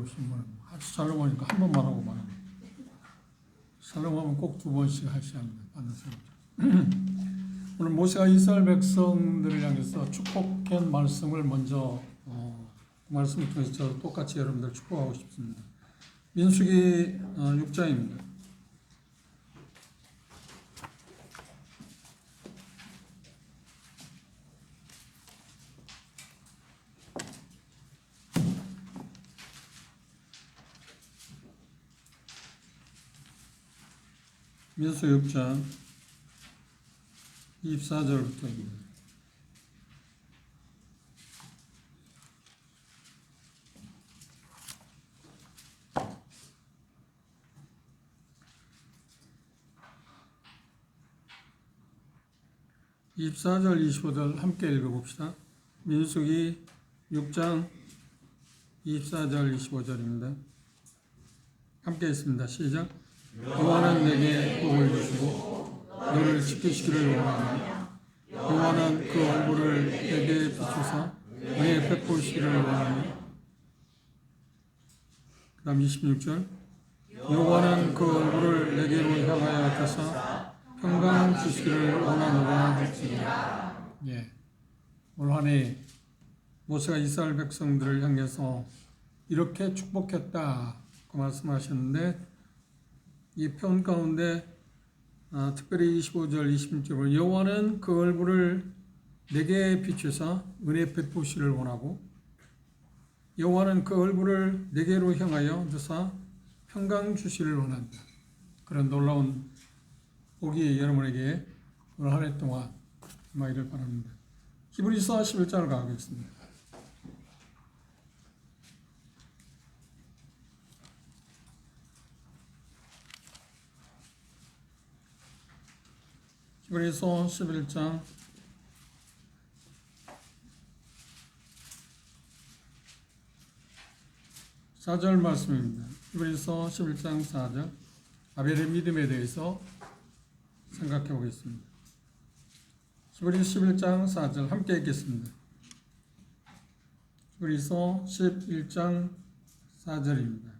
배우신 분은 아주 샬롬하니까 한 번만 하고 말합니다. 샬롬하면 꼭 두 번씩 하셔야 합니다. 오늘 모세가 이스라엘 백성들을 향해서 축복한 말씀을 먼저 그 말씀을 통해서 저도 똑같이 여러분들 축복하고 싶습니다. 민수기 6장입니다. 민수 6장 24절부터입니다. (24절) (25절) 함께 읽어봅시다. 민수기 6장 24절 25절입니다. 함께 읽습니다. 시작. 여호와는 내게 복을 주시고 너를 지키시기를 원하며 여호와는 그 얼굴을 내게 비추사 은혜 베푸시기를 원하며 그 다음 26절 여호와는 그 얼굴을 내게로 향하여 하사 평강 주시기를 원하노라 할지니라. 올 한 해 모세가 이스라엘 백성들을 향해서 이렇게 축복했다 그 말씀하셨는데 이 표현 가운데 특별히 25절 26절 여호와는 그 얼굴을 내게 비추사 은혜 베푸시를 원하고 여호와는 그 얼굴을 내게로 향하여 드사 평강 주시를 원한다. 그런 놀라운 복이 여러분에게 오늘 한 해 동안 임하기를 바랍니다. 히브리서 11장을 가겠습니다. 히브리서 11장 4절 말씀입니다. 히브리서 11장 4절 아벨의 믿음에 대해서 생각해 보겠습니다. 히브리서 11장 4절 함께 읽겠습니다. 히브리서 11장 4절입니다.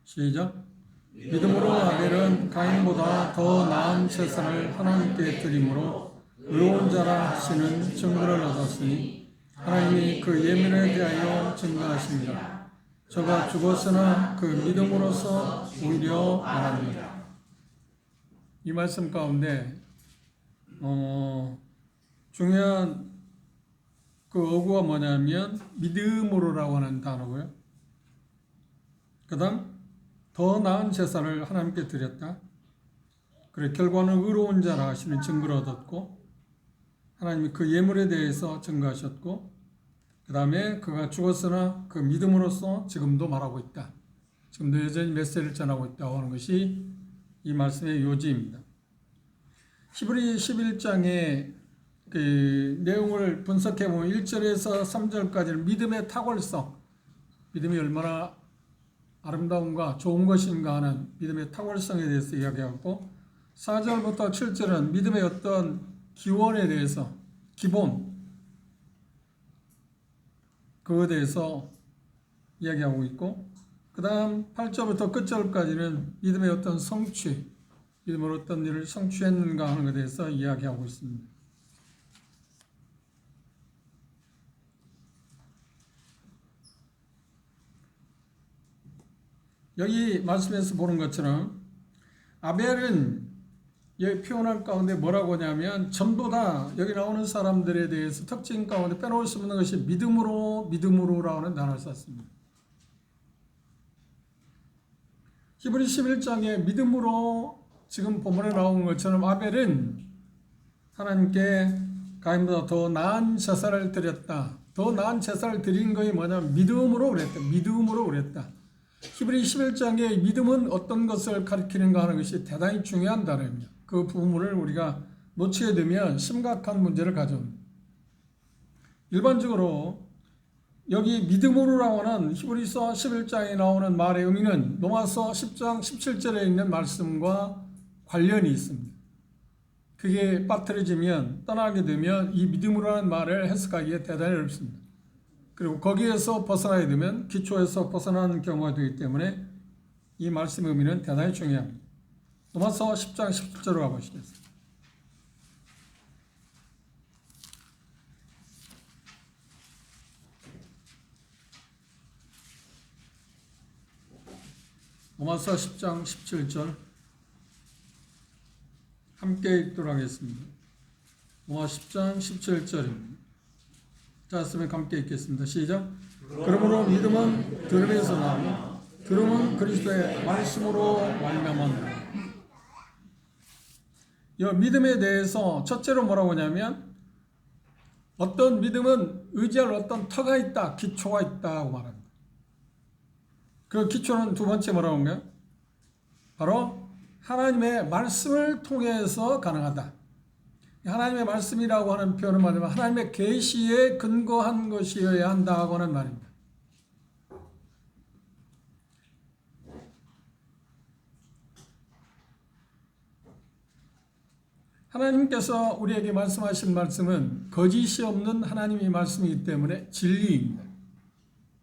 시작. 믿음으로 아벨은 가인보다 더 나은 제사를 하나님께 드림으로 의로운 자라 하시는 증거를 얻었으니 하나님이 그 예민에 대하여 증거하십니다. 저가 죽었으나 그 믿음으로서 오히려 나갑니다. 이 말씀 가운데 중요한 그 어구가 뭐냐면 믿음으로라고 하는 단어고요. 그 다음 더 나은 제사를 하나님께 드렸다. 그래 결과는 의로운 자라 하시는 증거를 얻었고 하나님이 그 예물에 대해서 증거하셨고 그 다음에 그가 죽었으나 그 믿음으로써 지금도 말하고 있다. 지금도 여전히 메시지를 전하고 있다고 하는 것이 이 말씀의 요지입니다. 히브리 11장의 그 내용을 분석해 보면 1절에서 3절까지는 믿음의 탁월성, 믿음이 얼마나 아름다움과 좋은 것인가 하는 믿음의 탁월성에 대해서 이야기하고 4절부터 7절은 믿음의 어떤 기원에 대해서 기본 그거에 대해서 이야기하고 있고 그 다음 8절부터 끝절까지는 믿음의 어떤 성취 믿음으로 어떤 일을 성취했는가 하는 것에 대해서 이야기하고 있습니다. 여기 말씀에서 보는 것처럼 아벨은 여기 표현할 가운데 뭐라고 하냐면 전부 다 여기 나오는 사람들에 대해서 특징 가운데 빼놓을 수 없는 것이 믿음으로라고 하는 단어를 썼습니다. 히브리 11장에 믿음으로 지금 본문에 나온 것처럼 아벨은 하나님께 가인보다 더 나은 제사를 드렸다. 더 나은 제사를 드린 것이 뭐냐면 믿음으로 그랬다. 믿음으로 그랬다. 히브리 11장의 믿음은 어떤 것을 가리키는가 하는 것이 대단히 중요한 단어입니다. 그 부분을 우리가 놓치게 되면 심각한 문제를 가져옵니다. 일반적으로 여기 믿음으로라고 하는 히브리서 11장에 나오는 말의 의미는 로마서 10장 17절에 있는 말씀과 관련이 있습니다. 그게 빠뜨려지면, 떠나게 되면 이 믿음으로라는 말을 해석하기에 대단히 어렵습니다. 그리고 거기에서 벗어나게 되면 기초에서 벗어나는 경우가 되기 때문에 이 말씀의 의미는 대단히 중요합니다. 로마서 10장 17절로 가보시겠습니다. 로마서 10장 17절 함께 읽도록 하겠습니다. 로마서 10장 17절입니다. 자, 쓰면 함께 읽겠습니다. 시작. 그러므로 믿음은 들음에서 나오며 들음은 그리스도의 말씀으로 말미암았느니라. 이 믿음에 대해서 첫째로 뭐라고 하냐면 어떤 믿음은 의지할 어떤 터가 있다, 기초가 있다고 말합니다. 그 기초는 두 번째 뭐라고 한가요? 바로 하나님의 말씀을 통해서 가능하다. 하나님의 말씀이라고 하는 표현은 말하면 하나님의 계시에 근거한 것이어야 한다고 하는 말입니다. 하나님께서 우리에게 말씀하신 말씀은 거짓이 없는 하나님의 말씀이기 때문에 진리입니다.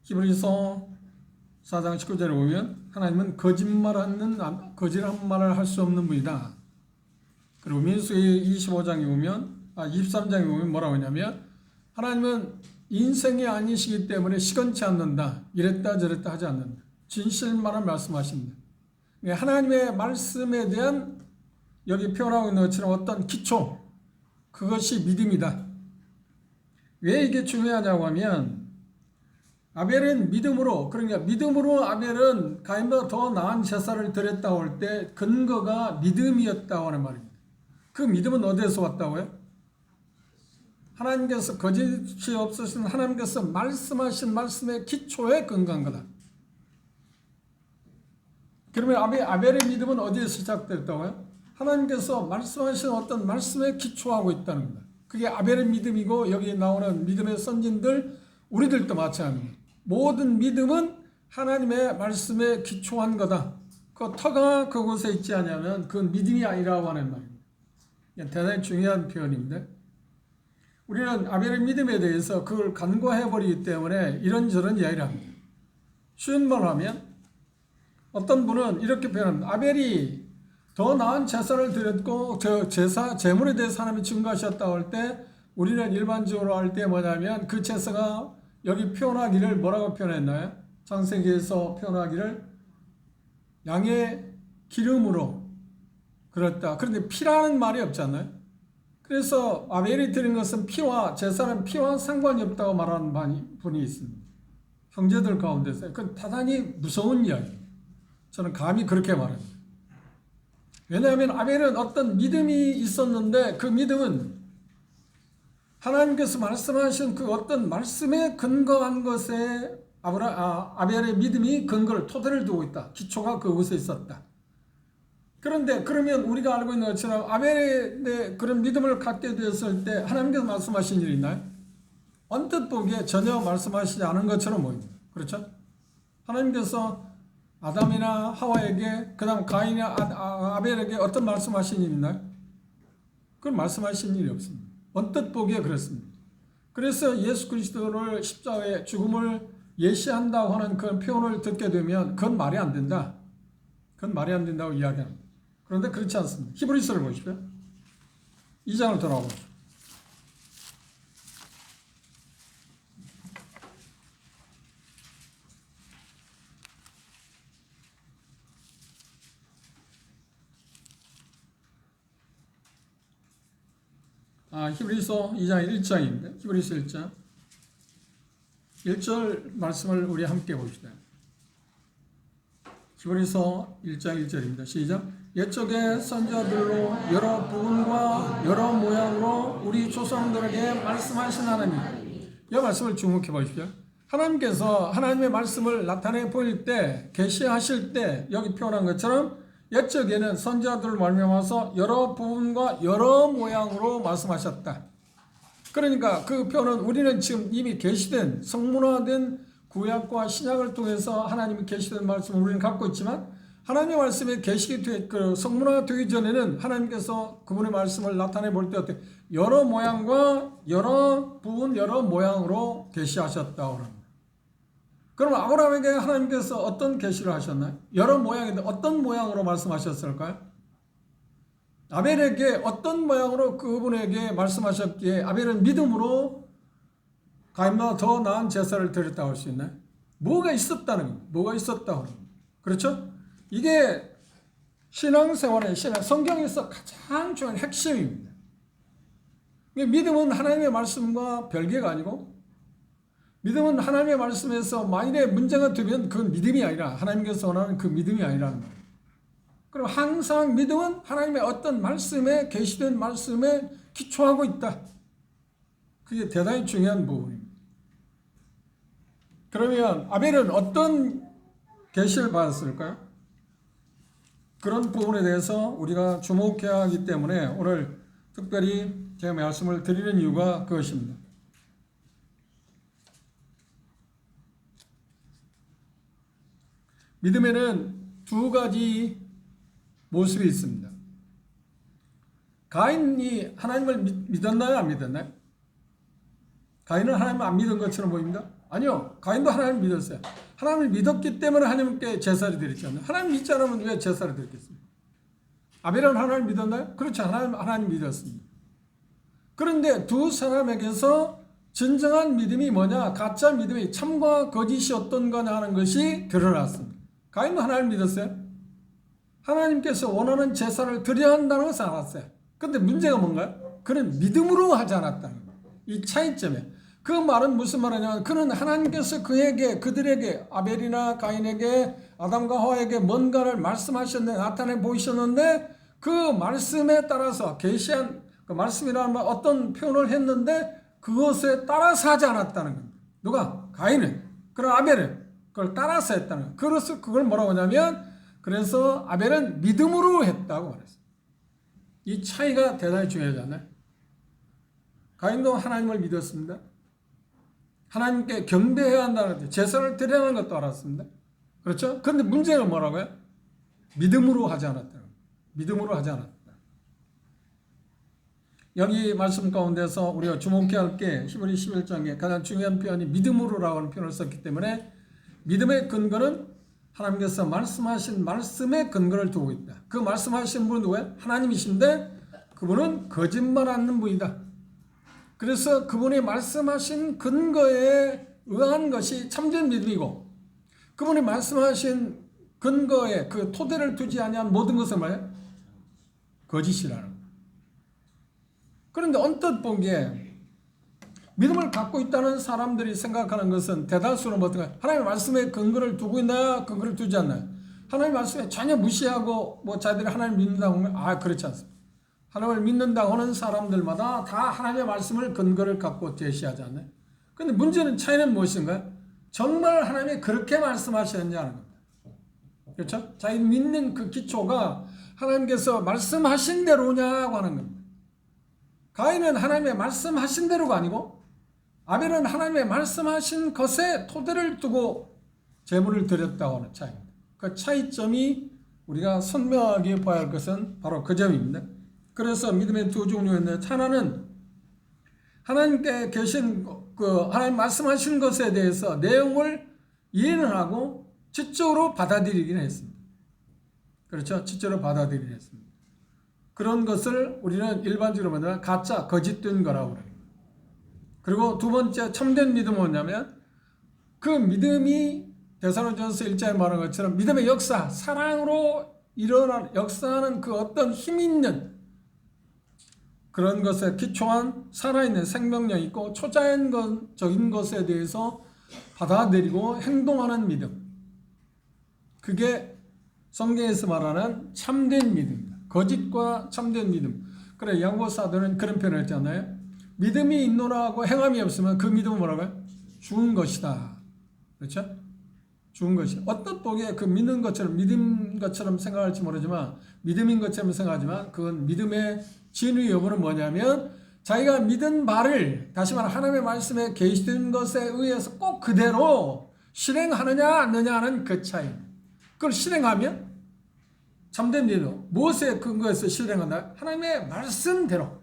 히브리서 4장 19절에 보면 하나님은 거짓한 말을 할 수 없는 분이다. 그리고 민수기 23장에 보면 뭐라고 하냐면 하나님은 인생이 아니시기 때문에 시건치 않는다. 이랬다 저랬다 하지 않는다. 진실만을 말씀하십니다. 하나님의 말씀에 대한 여기 표현하고 있는 것처럼 어떤 기초, 그것이 믿음이다. 왜 이게 중요하냐고 하면 아벨은 믿음으로, 그러니까 믿음으로 아벨은 가인보다 더 나은 제사를 드렸다고 할 때 근거가 믿음이었다고 하는 말입니다. 그 믿음은 어디에서 왔다고요? 하나님께서 거짓이 없으신 하나님께서 말씀하신 말씀의 기초에 근거한 거다. 그러면 아벨의 믿음은 어디에서 시작됐다고요? 하나님께서 말씀하신 어떤 말씀에 기초하고 있다는 겁니다. 그게 아벨의 믿음이고 여기 나오는 믿음의 선진들 우리들도 마찬가지입니다. 모든 믿음은 하나님의 말씀에 기초한 거다. 그 터가 그곳에 있지 않으면 그건 믿음이 아니라고 하는 말입니다. 대단히 중요한 표현입니다. 우리는 아벨의 믿음에 대해서 그걸 간과해버리기 때문에 이런저런 이야기를 합니다. 쉬운 말로 하면 어떤 분은 이렇게 표현합니다. 아벨이 더 나은 제사를 드렸고 제물에 대해서 하나님이 증거하셨다고 할 때 우리는 일반적으로 할 때 뭐냐면 그 제사가 여기 표현하기를 뭐라고 표현했나요? 창세기에서 표현하기를 양의 기름으로 그렇다. 그런데 피라는 말이 없잖아요. 그래서 아벨이 드린 것은 제사는 피와 상관이 없다고 말하는 분이 있습니다. 형제들 가운데서. 그건 대단히 무서운 이야기입니다. 저는 감히 그렇게 말합니다. 왜냐하면 아벨은 어떤 믿음이 있었는데 그 믿음은 하나님께서 말씀하신 그 어떤 말씀에 근거한 것에 아벨의 믿음이 근거를 토대를 두고 있다. 기초가 그곳에 있었다. 그런데 그러면 우리가 알고 있는 것처럼 아벨의 그런 믿음을 갖게 되었을 때 하나님께서 말씀하신 일이 있나요? 언뜻 보기에 전혀 말씀하시지 않은 것처럼 보입니다. 그렇죠? 하나님께서 아담이나 하와에게 그다음 가인이나 아벨에게 어떤 말씀하신 일이 있나요? 그건 말씀하신 일이 없습니다. 언뜻 보기에 그렇습니다. 그래서 예수 그리스도를 십자가의 죽음을 예시한다고 하는 그런 표현을 듣게 되면 그건 말이 안 된다. 그건 말이 안 된다고 이야기합니다. 그런데 그렇지 않습니다. 히브리서를 보십시오. 2장을 돌아보십시오. 히브리서 2장 1장입니다. 히브리서 1장 1절 말씀을 우리 함께 봅시다. 히브리서 1장 1절입니다. 시작. 옛적의 선지자들로 여러 부분과 여러 모양으로 우리 조상들에게 말씀하신 하나님. 이 말씀을 주목해 보십시오. 하나님께서 하나님의 말씀을 나타내 보일 때, 계시하실 때 여기 표현한 것처럼 옛적에는 선지자들을 말미암아서 여러 부분과 여러 모양으로 말씀하셨다. 그러니까 그 표현은 우리는 지금 이미 계시된 성문화된 구약과 신약을 통해서 하나님이 계시된 말씀을 우리는 갖고 있지만 하나님의 말씀에 계시게 그 성문화가 되기 전에는 하나님께서 그분의 말씀을 나타내 볼 때 어때? 여러 모양과 여러 부분, 여러 모양으로 계시하셨다고 합니다. 그럼 아브라함에게 하나님께서 어떤 계시를 하셨나요? 여러 모양인데 어떤 모양으로 말씀하셨을까요? 아벨에게 어떤 모양으로 그분에게 말씀하셨기에 아벨은 믿음으로 가인보다 더 나은 제사를 드렸다고 할 수 있나요? 뭐가 있었다는 겁니다. 뭐가 있었다고 합니다. 그렇죠? 이게 신앙생활의 성경에서 가장 중요한 핵심입니다. 믿음은 하나님의 말씀과 별개가 아니고 믿음은 하나님의 말씀에서 만일에 문제가 되면 그건 믿음이 아니라 하나님께서 원하는 그 믿음이 아니라는 거예요. 그럼 항상 믿음은 하나님의 어떤 말씀에 계시된 말씀에 기초하고 있다. 그게 대단히 중요한 부분입니다. 그러면 아벨은 어떤 계시를 받았을까요? 그런 부분에 대해서 우리가 주목해야 하기 때문에 오늘 특별히 제가 말씀을 드리는 이유가 그것입니다. 믿음에는 두 가지 모습이 있습니다. 가인이 하나님을 믿었나요? 안 믿었나요? 가인은 하나님을 안 믿은 것처럼 보입니다. 아니요. 가인도 하나님을 믿었어요. 하나님을 믿었기 때문에 하나님께 제사를 드렸잖아요. 하나님 믿지 않으면 왜 제사를 드렸겠습니까? 아벨은 하나님을 믿었나요? 그렇죠. 하나님 믿었습니다. 그런데 두 사람에게서 진정한 믿음이 뭐냐, 가짜 믿음이 참과 거짓이 어떤 거냐 하는 것이 드러났습니다. 가인도 하나님을 믿었어요. 하나님께서 원하는 제사를 드려야 한다는 것을 알았어요. 그런데 문제가 뭔가요? 그는 믿음으로 하지 않았다는 거예요. 이 차이점에. 그 말은 무슨 말이냐면 그는 하나님께서 그들에게 아벨이나 가인에게 아담과 하와에게 뭔가를 말씀하셨는데 나타내 보이셨는데 그 말씀에 따라서 계시한 그 말씀이라는 말 어떤 표현을 했는데 그것에 따라서 하지 않았다는 겁니다. 누가? 가인은. 그럼 아벨은 그걸 따라서 했다는 거예요. 그래서 그걸 뭐라고 하냐면 그래서 아벨은 믿음으로 했다고 말했어요. 이 차이가 대단히 중요하잖아요. 가인도 하나님을 믿었습니다. 하나님께 경배해야 한다는 것, 제사를 드려야 하는 것도 알았습니다. 그렇죠? 그런데 문제가 뭐라고요? 믿음으로 하지 않았다. 믿음으로 하지 않았다. 여기 말씀 가운데서 우리가 주목해야 할 게 히브리 11장에 가장 중요한 표현이 믿음으로라고 하는 표현을 썼기 때문에 믿음의 근거는 하나님께서 말씀하신 말씀의 근거를 두고 있다. 그 말씀하신 분은 누구예요? 하나님이신데 그분은 거짓말 않는 분이다. 그래서 그분이 말씀하신 근거에 의한 것이 참된 믿음이고 그분이 말씀하신 근거에 그 토대를 두지 아니한 모든 것은 뭐예요? 거짓이라는 거예요. 그런데 언뜻 보기에 믿음을 갖고 있다는 사람들이 생각하는 것은 대다수는 어떤가요? 하나님의 말씀에 근거를 두고 있나요? 근거를 두지 않나요? 하나님의 말씀에 전혀 무시하고 자기들이 하나님을 믿는다고 하면 그렇지 않습니다. 하나님을 믿는다고 하는 사람들마다 다 하나님의 말씀을 근거를 갖고 제시하지 않나요? 그런데 문제는 차이는 무엇인가요? 정말 하나님이 그렇게 말씀하셨느냐 하는 겁니다. 그렇죠? 자기 믿는 그 기초가 하나님께서 말씀하신 대로냐고 하는 겁니다. 가인은 하나님의 말씀하신 대로가 아니고 아벨은 하나님의 말씀하신 것에 토대를 두고 제물을 드렸다고 하는 차이입니다. 그 차이점이 우리가 선명하게 봐야 할 것은 바로 그 점입니다. 그래서 믿음의 두 종류인데 하나는 하나님께 계신 하나님 말씀하신 것에 대해서 내용을 이해는 하고 지적으로 받아들이긴 했습니다. 그렇죠? 지적으로 받아들이긴 했습니다. 그런 것을 우리는 일반적으로 말하면 가짜, 거짓된 거라고 그래요. 그리고 두 번째 참된 믿음은 뭐냐면 그 믿음이 데살로니가전서 1장에 말한 것처럼 믿음의 역사, 사랑으로 일어나는 역사하는 그 어떤 힘 있는 그런 것에 기초한 살아있는 생명력 있고 초자연적인 것에 대해서 받아들이고 행동하는 믿음. 그게 성경에서 말하는 참된 믿음입니다. 거짓과 참된 믿음. 그래 양보사도는 그런 표현을 했잖아요. 믿음이 있노라 하고 행함이 없으면 그 믿음은 뭐라고요? 죽은 것이다. 그렇죠? 죽은 것이. 어떤 보기에 그 믿는 것처럼 믿음 것처럼 생각할지 모르지만 믿음인 것처럼 생각하지만 그건 믿음의 진위 여부는 뭐냐면 자기가 믿은 바를 다시 말해 하나님의 말씀에 계시된 것에 의해서 꼭 그대로 실행하느냐 안 하느냐는 그 차이입니다. 그걸 실행하면 참된 믿음 무엇에 근거해서 실행한다? 하나님의 말씀대로,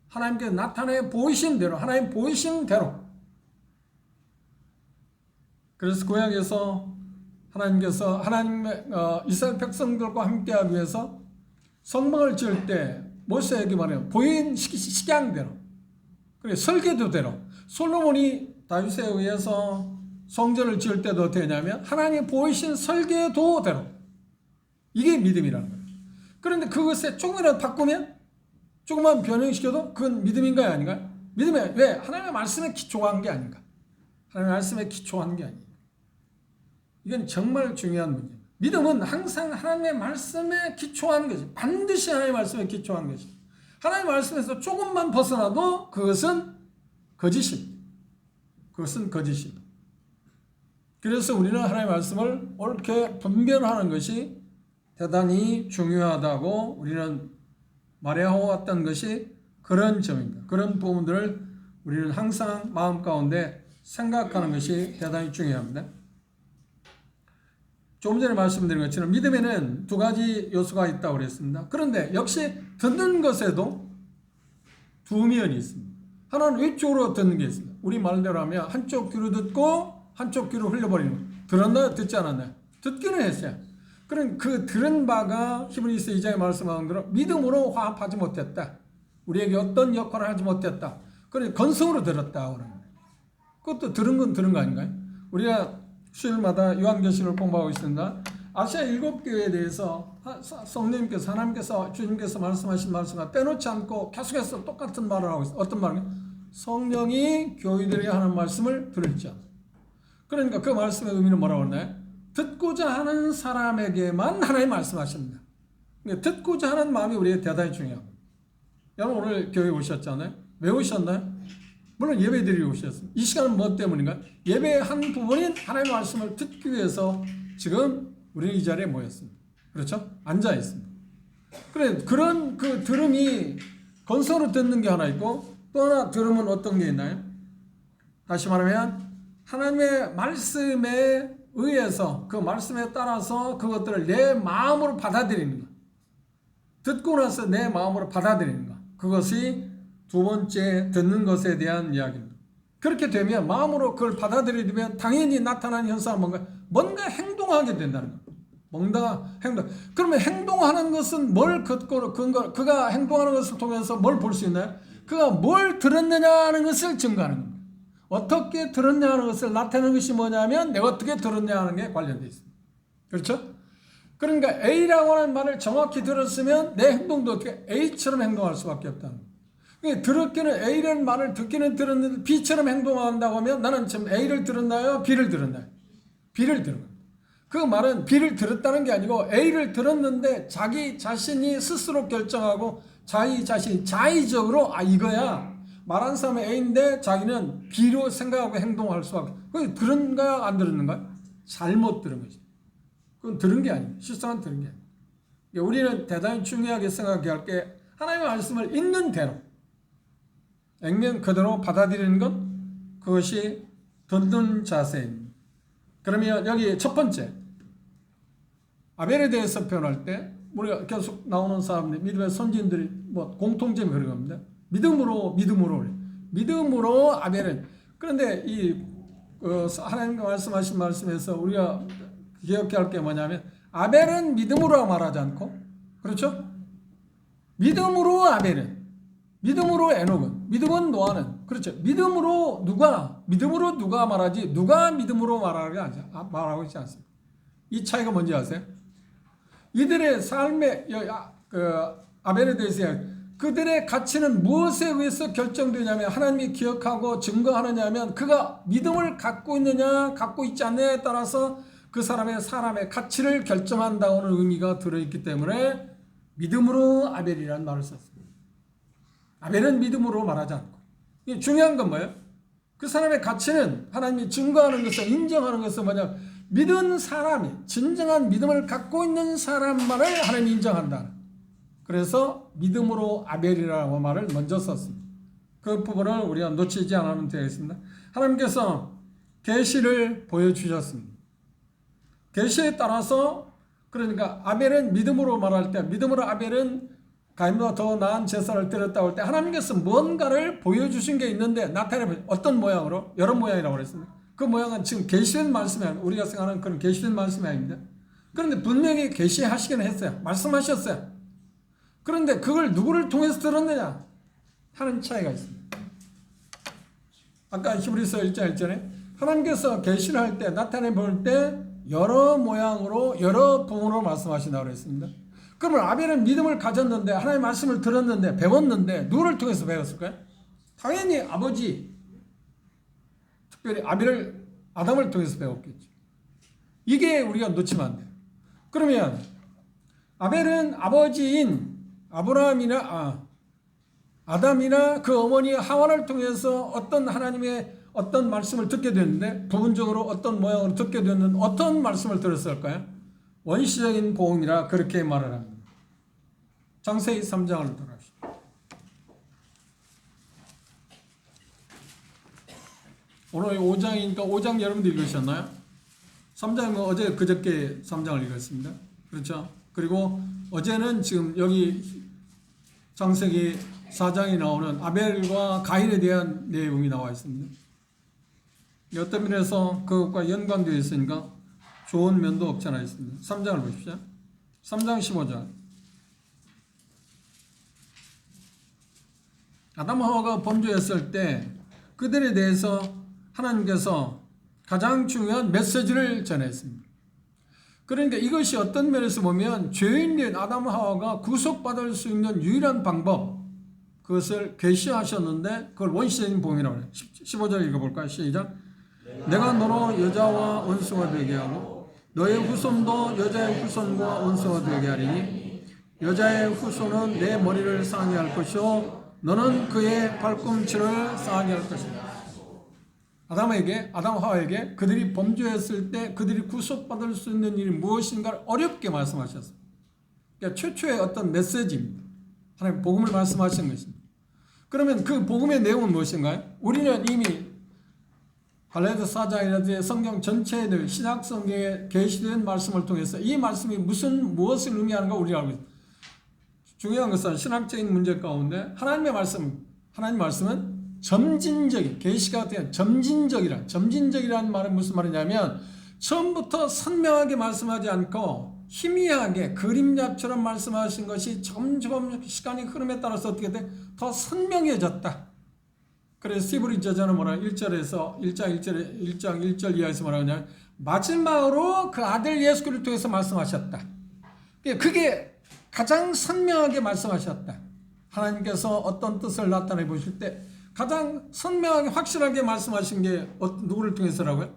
하나님께 나타내 보이신 대로, 하나님 보이신 대로. 그래서 구약에서 하나님께서 하나님의 이스라엘 백성들과 함께하기 위해서 성막을 지을 때 모세에게 말해요. 보인 식양대로, 그리고 설계도대로. 솔로몬이 다윗에 의해서 성전을 지을 때도 어떻게 했냐면 하나님 보이신 설계도대로. 이게 믿음이라는 거예요. 그런데 그것에 조금이라도 바꾸면, 조금만 변형시켜도 그건 믿음인가요, 아닌가요? 믿음이 왜? 하나님의 말씀에 기초한 게 아닌가? 하나님의 말씀에 기초한 게 아닌가? 이건 정말 중요한 문제입니다. 믿음은 항상 하나님의 말씀에 기초한 것이, 반드시 하나님의 말씀에 기초한 것이. 하나님의 말씀에서 조금만 벗어나도 그것은 거짓입니다. 그것은 거짓입니다. 그래서 우리는 하나님의 말씀을 옳게 분별하는 것이 대단히 중요하다고 우리는 말해왔던 것이 그런 점입니다. 그런 부분들을 우리는 항상 마음 가운데 생각하는 것이 대단히 중요합니다. 조금 전에 말씀드린 것처럼 믿음에는 두 가지 요소가 있다고 그랬습니다. 그런데 역시 듣는 것에도 두 면이 있습니다. 하나는 위쪽으로 듣는 게 있습니다. 우리 말대로 하면 한쪽 귀로 듣고 한쪽 귀로 흘려버리는 거예요. 들었나요? 듣지 않았나요? 듣기는 했어요. 그럼 그 들은 바가 히브리서 2장에 말씀하는 대로 믿음으로 화합하지 못했다. 우리에게 어떤 역할을 하지 못했다. 그래 건성으로 들었다. 그것도 들은 건 들은 거 아닌가요? 우리가 수요일마다 요한계시를 공부하고 있습니다. 아시아 7교회에 대해서 성령님께서, 하나님께서, 주님께서 말씀하신 말씀을 빼놓지 않고 계속해서 똑같은 말을 하고 있어요. 어떤 말인가요? 성령이 교회들에게 하는 말씀을 들을지어다. 그러니까 그 말씀의 의미는 뭐라고 하나요? 듣고자 하는 사람에게만 하나님 말씀하십니다. 듣고자 하는 마음이 우리에게 대단히 중요합니다. 여러분 오늘 교회 오셨잖아요. 왜 오셨나요? 물론 예배 드리러 오셨습니다. 이 시간은 뭐 때문인가요? 예배의 한 부분인 하나님의 말씀을 듣기 위해서 지금 우리는 이 자리에 모였습니다. 그렇죠? 앉아 있습니다. 그래, 그런 그 들음이 건성으로 듣는 게 하나 있고, 또 하나 들음은 어떤 게 있나요? 다시 말하면 하나님의 말씀에 의해서, 그 말씀에 따라서 그것들을 내 마음으로 받아들이는 것. 듣고 나서 내 마음으로 받아들이는 것. 그것이 두 번째 듣는 것에 대한 이야기입니다. 그렇게 되면 마음으로 그걸 받아들이면 당연히 나타나는 현상은 뭔가 행동하게 된다는 것. 뭔가 행동. 그러면 행동하는 것은 뭘 그가 행동하는 것을 통해서 뭘 볼 수 있나요? 그가 뭘 들었느냐는 것을 증거하는 겁니다. 어떻게 들었냐는 것을 나타내는 것이 뭐냐면 내가 어떻게 들었냐 하는 게 관련되어 있습니다. 그렇죠? 그러니까 A라고 하는 말을 정확히 들었으면 내 행동도 어떻게 A처럼 행동할 수밖에 없다는 거예요. 들었기는 A라는 말을 듣기는 들었는데 B처럼 행동한다고 하면 나는 지금 A를 들었나요? B를 들었나요? B를 들은 겁니다. 그 말은 B를 들었다는 게 아니고 A를 들었는데 자기 자신이 스스로 결정하고 자기 자신이 자의적으로 이거야. 말한 사람은 A인데 자기는 B로 생각하고 행동할 수밖에. 그게 들은가 안 들었는가? 잘못 들은 거지. 그건 들은 게 아니에요. 실상은 들은 게 아니에요. 우리는 대단히 중요하게 생각해야 할 게 하나님의 말씀을 있는 대로 액면 그대로 받아들이는 것, 그것이 듣는 자세입니다. 그러면 여기 첫 번째 아벨에 대해서 표현할 때 우리가 계속 나오는 사람들, 믿음의 선진들이 공통점이 그런 겁니다. 믿음으로 아벨은. 그런데 하나님과 말씀하신 말씀에서 우리가 기억해야 할 게 뭐냐면 아벨은 믿음으로 말하지 않고, 그렇죠? 믿음으로 아벨은, 믿음으로 에녹은, 믿음은 노아는, 그렇죠? 믿음으로 누가 말하지 누가 믿음으로 말하고 있지 않습니다. 이 차이가 뭔지 아세요? 이들의 삶의 아벨에 대해서 그들의 가치는 무엇에 의해서 결정되냐면 하나님이 기억하고 증거하느냐 하면 그가 믿음을 갖고 있느냐 갖고 있지 않느냐에 따라서 그 사람의 가치를 결정한다는 의미가 들어있기 때문에 믿음으로 아벨이라는 말을 썼습니다. 아벨은 믿음으로 말하지 않고. 중요한 건 뭐예요? 그 사람의 가치는 하나님이 증거하는 것을 인정하는 것은 뭐냐? 믿은 사람이, 진정한 믿음을 갖고 있는 사람만을 하나님이 인정한다. 그래서 믿음으로 아벨이라고 말을 먼저 썼습니다. 그 부분을 우리가 놓치지 않으면 되겠습니다. 하나님께서 계시를 보여주셨습니다. 계시에 따라서 그러니까 아벨은 믿음으로 말할 때, 믿음으로 아벨은 가인보다 더 나은 제사를 드렸다고 할 때 하나님께서 뭔가를 보여주신 게 있는데 나타내면 어떤 모양으로? 여러 모양이라고 그랬습니다. 그 모양은 지금 계시된 말씀이 아니고 우리가 생각하는 그런 계시된 말씀이 아닙니다. 그런데 분명히 계시하시긴 했어요. 말씀하셨어요. 그런데 그걸 누구를 통해서 들었느냐 하는 차이가 있습니다. 아까 히브리서 1장 1절에 하나님께서 계시를 할 때 나타내 볼 때 여러 모양으로 여러 부분으로 말씀하신다고 그랬습니다. 그러면 아벨은 믿음을 가졌는데 하나님의 말씀을 들었는데 배웠는데 누구를 통해서 배웠을까요? 당연히 아버지, 특별히 아담을 통해서 배웠겠죠. 이게 우리가 놓치면 안 돼요. 그러면 아벨은 아버지인 아담이나 그 어머니 하와를 통해서 어떤 하나님의 어떤 말씀을 듣게 됐는데 부분적으로 어떤 모양으로 듣게 됐는데 어떤 말씀을 들었을까요? 원시적인 복음이라 그렇게 말을 합니다. 창세기 3장을 돌아보시죠. 오늘 5장이니까 5장 여러분들 읽으셨나요? 3장은 어제 그저께 3장을 읽었습니다. 그렇죠? 그리고 어제는 지금 여기 창세기 4장이 나오는 아벨과 가인에 대한 내용이 나와 있습니다. 어떤 면에서 그것과 연관되어 있으니까 좋은 면도 없지 않아 있습니다. 3장을 보십시오. 3장 15절. 아담 하와가 범죄했을 때 그들에 대해서 하나님께서 가장 중요한 메시지를 전했습니다. 그러니까 이것이 어떤 면에서 보면 죄인된 아담 하와가 구속받을 수 있는 유일한 방법, 그것을 계시하셨는데 그걸 원시적인 복음이라고 해요. 15절 읽어볼까요? 시작. 내가 너로 여자와 원수가 되게 하고 너의 후손도 여자의 후손과 원수가 되게 하리니 여자의 후손은 내 머리를 상하게 할 것이요 너는 그의 발꿈치를 상하게 할 것이다. 아담 하와에게 그들이 범죄했을 때 그들이 구속받을 수 있는 일이 무엇인가를 어렵게 말씀하셨습니다. 그러니까 최초의 어떤 메시지입니다. 하나님 복음을 말씀하신 것입니다. 그러면 그 복음의 내용은 무엇인가요? 우리는 이미 갈라디아 4장이라든지 성경 전체의 신약 성경에 계시된 말씀을 통해서 이 말씀이 무엇을 의미하는가 우리가 알고 있습니다. 중요한 것은 신학적인 문제 가운데 하나님 말씀은 점진적인, 계시가 되는 점진적이라는 말은 무슨 말이냐면 처음부터 선명하게 말씀하지 않고 희미하게 그림자처럼 말씀하신 것이 점점 시간이 흐름에 따라서 어떻게 돼? 더 선명해졌다. 그래서 히브리 저자는 뭐라 1장 1절 이하에서 뭐라 하냐면 마지막으로 그 아들 예수 그리스도를 통해서 말씀하셨다. 그게 가장 선명하게 말씀하셨다. 하나님께서 어떤 뜻을 나타내 보실 때 가장 선명하게 확실하게 말씀하신 게 누구를 통해서라고요?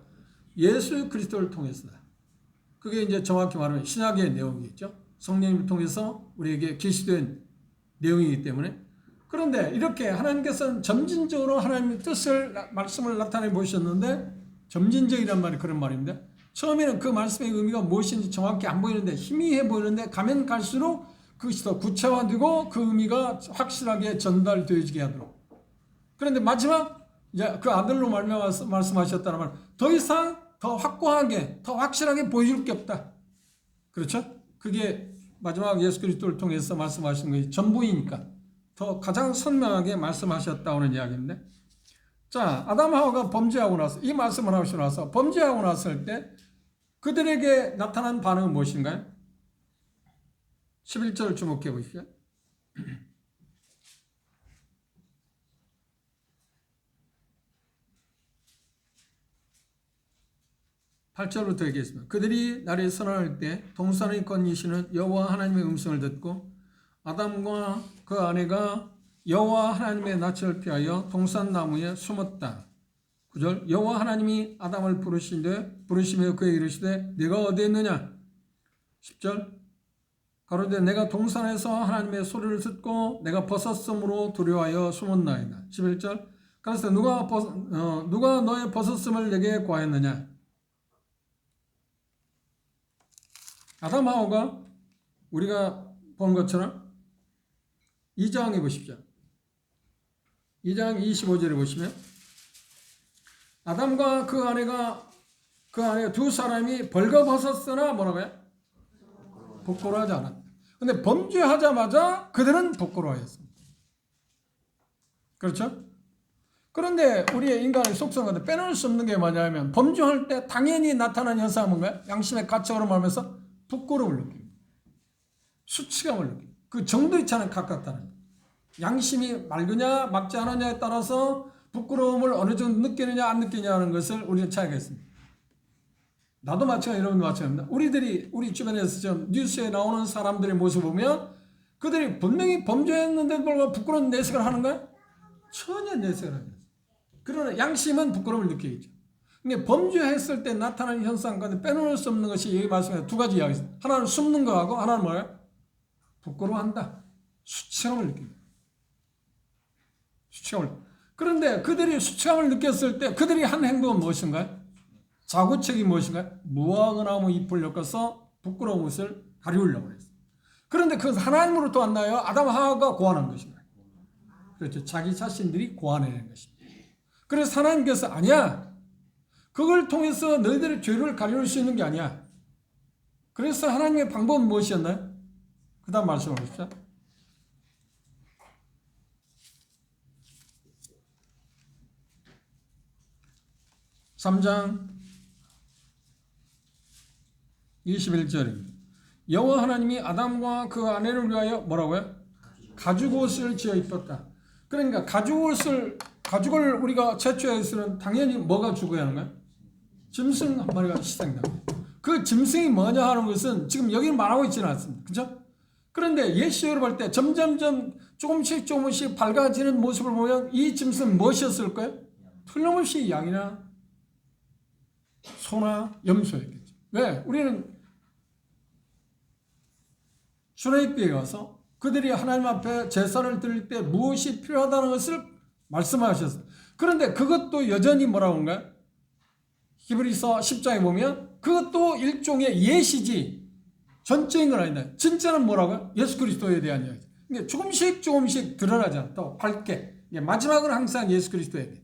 예수 그리스도를 통해서다. 그게 이제 정확히 말하면 신약의 내용이겠죠. 성령님을 통해서 우리에게 계시된 내용이기 때문에. 그런데 이렇게 하나님께서는 점진적으로 하나님의 뜻을 말씀을 나타내 보셨는데 점진적이란 말이 그런 말입니다. 처음에는 그 말씀의 의미가 무엇인지 정확히 안 보이는데 희미해 보이는데 가면 갈수록 그것이 더 구체화되고 그 의미가 확실하게 전달되어지게 하도록. 그런데 마지막 이제 그 아들로 말씀하셨다는 말, 더 이상 더 확고하게, 더 확실하게 보여줄 게 없다. 그렇죠? 그게 마지막 예수 그리스도를 통해서 말씀하신 것이 전부이니까 더 가장 선명하게 말씀하셨다는 이야기인데, 자, 아담 하와가 범죄하고 나서 이 말씀을 하시고 나서 범죄하고 났을 때 그들에게 나타난 반응은 무엇인가요? 11절을 주목해 보십시오. 8절부터 얘기했습니다. 그들이 날이 선언할 때 동산의 건이시는 여호와 하나님의 음성을 듣고 아담과 그 아내가 여호와 하나님의 낯을 피하여 동산 나무에 숨었다. 9절 여호와 하나님이 아담을 부르시며 그에게 이르시되 내가 어디에 있느냐. 10절 가로되 내가 동산에서 하나님의 소리를 듣고 내가 벗었음으로 두려워하여 숨었나이다. 11절 그래서 누가 너의 벗었음을 내게 고하였느냐. 아담 하와가 우리가 본 것처럼 2장에 보십시오. 2장 25절에 보시면 아담과 그 아내가 두 사람이 벌거벗었으나 뭐라고요? 부끄러워하지 않았다. 근데 범죄하자마자 그들은 부끄러워했습니다. 그렇죠? 그런데 우리의 인간의 속성 가운데 빼놓을 수 없는 게 뭐냐면 범죄할 때 당연히 나타나는 현상은 뭔가요? 양심의 가책으로 말하면서 부끄러움을 느낍니다. 수치감을 느낍니다. 그 정도의 차는 가깝다는 거예요. 양심이 맑으냐 맑지 않느냐에 따라서 부끄러움을 어느 정도 느끼느냐 안 느끼느냐는 것을 우리는 차이가 있습니다. 나도 마찬가지, 여러분도 마찬가지입니다. 우리 주변에서 좀 뉴스에 나오는 사람들의 모습을 보면 그들이 분명히 범죄했는데도 불구하고 부끄러운 내색을 하는 거야? 전혀 내색을 하지 않습니다. 그러나 양심은 부끄러움을 느끼겠죠. 그러니까 범죄했을 때 나타나는 현상 가운데 빼놓을 수 없는 것이 여기 말씀에 두 가지 이야기 있습니다. 하나는 숨는 거하고 하나는 뭐예요? 부끄러워한다. 수치감을 느낍니다. 수치감을. 그런데 그들이 수치감을 느꼈을 때 그들이 한 행동은 무엇인가요? 자구책이 무엇인가요? 무화과나무 잎을 엮어서 부끄러운 것을 가리우려고 했어요. 그런데 그것은 하나님으로부터 왔나요? 아담 하와가 고안한 것인가요? 그렇죠. 자기 자신들이 고안해낸 것입니다. 그래서 하나님께서 아니야. 그걸 통해서 너희들의 죄를 가리울 수 있는 게 아니야. 그래서 하나님의 방법은 무엇이었나요? 그 다음 말씀을 보십시오. 3장 21절입니다. 여호와 하나님이 아담과 그 아내를 위하여 뭐라고요? 가죽옷을 지어 입혔다. 그러니까 가죽을 우리가 채취해서는 당연히 뭐가 죽어야 하는 거야? 짐승 한 마리가 희생당해요. 그 짐승이 뭐냐 하는 것은 지금 여기는 말하고 있지는 않습니다. 그죠? 그런데 예시로 볼 때 점점점 조금씩 밝아지는 모습을 보면 이 짐승은 무엇이었을 거예요? 틀림없이 양이나 소나 염소였겠죠. 왜? 우리는 출애굽기에 가서 그들이 하나님 앞에 제사를 드릴 때 무엇이 필요하다는 것을 말씀하셨어요. 그런데 그것도 여전히 뭐라고 한가요? 히브리서 10장에 보면 그것도 일종의 예시지 전적인 건 아니다. 진짜는 뭐라고요? 예수 그리스도에 대한 이야기죠. 그러니까 조금씩 드러나잖아. 또 밝게. 마지막은 항상 예수 그리스도에게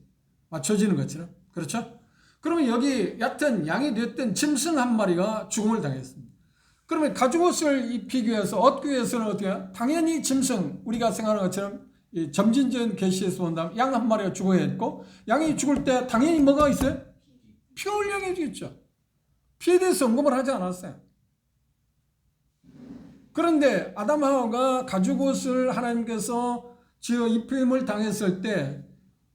맞춰지는 것처럼. 그렇죠? 그러면 여기 얕은 양이 됐던 짐승 한 마리가 죽음을 당했습니다. 그러면 가죽옷을 입히기 위해서 얻기 위해서는 어떻게 해요? 당연히 짐승, 우리가 생각하는 것처럼 이 점진전 계시에서 본다면 양 한 마리가 죽어야 했고, 양이 죽을 때 당연히 뭐가 있어요? 피 흘려야 되겠죠. 피에 대해서 언급을 하지 않았어요. 그런데 아담 하와가 가죽옷을 하나님께서 지어 입힘을 당했을 때,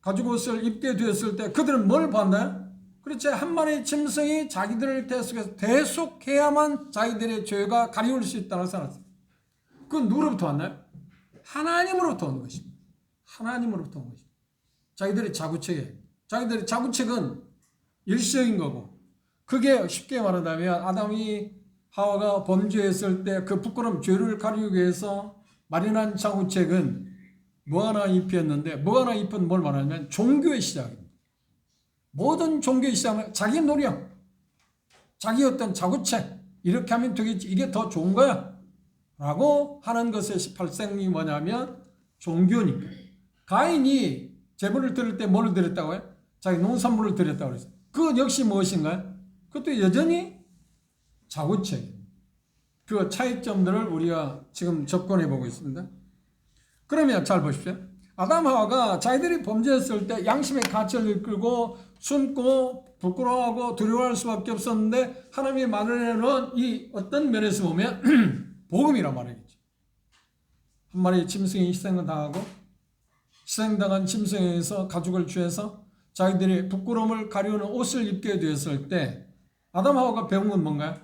가죽옷을 입게 되었을 때 그들은 뭘 봤나요? 그렇지, 한 마리의 짐승이 자기들을 대속해야만 자기들의 죄가 가리울 수 있다는 생각을. 그건 누구로부터 왔나요? 하나님으로부터 온 것입니다. 하나님으로부터 온 것입니다. 자기들의 자구책이에요. 자기들의 자구책은 일시적인 거고, 그게 쉽게 말한다면 아담이 하와가 범죄했을 때 그 부끄러움, 죄를 가리우기 위해서 마련한 자구책은 무화과 잎이었는데, 무화과 잎은 뭘 말하냐면 종교의 시작입니다. 모든 종교의 시작은 자기 노력, 자기 어떤 자구책, 이렇게 하면 되겠지, 이게 더 좋은 거야 라고 하는 것의 발생이 뭐냐면 종교니까. 가인이 제물을 드릴 때 뭐를 드렸다고요? 자기 농산물을 드렸다고 그랬어요. 그것 역시 무엇인가요? 그것도 여전히 자구책입니다. 그 차이점들을 우리가 지금 접근해 보고 있습니다. 그러면 잘 보십시오. 아담 하와가 자기들이 범죄했을 때 양심의 가책을 이끌고 숨고 부끄러워하고 두려워할 수밖에 없었는데, 하나님의 마련해놓은 이 어떤 면에서 보면 복음이라 말이겠죠. 한 마리의 짐승이 희생당하고, 희생당한 짐승에서 가죽을 취해서 자기들이 부끄러움을 가리우는 옷을 입게 되었을 때 아담 하와가 배운 건 뭔가요?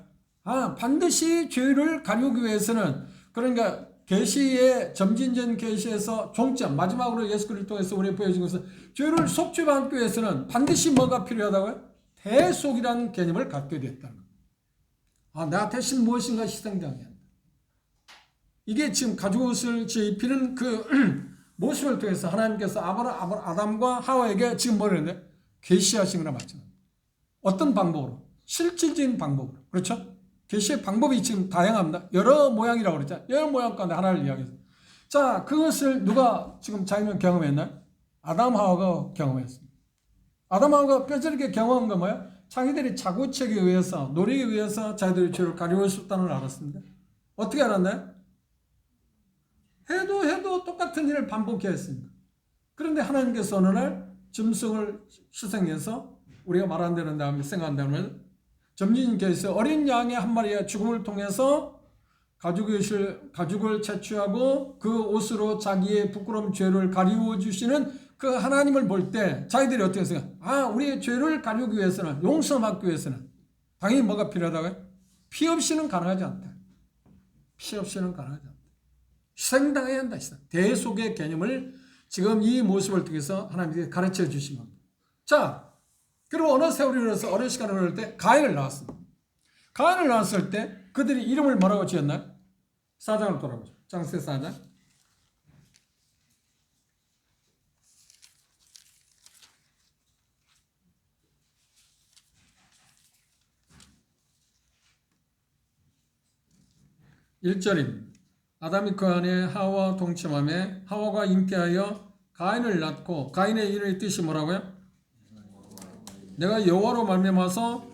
반드시 죄를 가리우기 위해서는, 그러니까 계시의 점진전 계시에서 종점 마지막으로 예수 그리스도를 통해서 우리에게 보여진 것은 죄를 속죄받기 위해서는 반드시 뭐가 필요하다고요? 대속이라는 개념을 갖게 됐다는 거예요. 나 대신 무엇인가 희생당해야 한다. 이게 지금 가죽옷을 입히는 그 모습을 통해서 하나님께서 아담과 하와에게 지금 뭐를 했는데 계시하신 거나 마찬가지입니다. 어떤 방법으로? 실질적인 방법으로. 그렇죠? 계시의 방법이 지금 다양합니다. 여러 모양이라고 그랬죠. 여러 모양 가운데 하나를 이야기해서. 자, 그것을 누가 지금 자기는 경험했나요? 아담 하와가 경험했습니다. 아담 하와가 뼈저리게 경험한 건 뭐예요? 자기들이 자구책에 의해서, 노력에 의해서 자기들의 죄를 가리울 수 있다는 걸 알았습니다. 어떻게 알았나요? 해도 똑같은 일을 반복해야 했습니다. 그런데 하나님께서 어느 날 짐승을 희생해서 우리가 말한 대로 생각한다면 점진님께서 어린 양의 한 마리의 죽음을 통해서 가죽을 채취하고 그 옷으로 자기의 부끄러움 죄를 가리워 주시는 그 하나님을 볼 때 자기들이 어떻게 생각해요? 우리의 죄를 가리우기 위해서는, 용서받기 위해서는 당연히 뭐가 필요하다고요? 피 없이는 가능하지 않다. 피 없이는 가능하지 않다. 희생당해야 한다. 대속의 개념을 지금 이 모습을 통해서 하나님께 가르쳐 주신 겁니다. 자, 그리고 어느 세월이 흘러서 어느 시간이 흐를 때 가인을 낳았습니다. 가인을 낳았을 때 그들이 이름을 뭐라고 지었나요? 4장을 돌아보죠. 창세기 4장. (1절입니다) 아담이 그 안에 하와와 동침하며 하와가 잉태하여 가인을 낳고 가인의 이름의 뜻이 뭐라고요? 내가 여호와로 말미암아서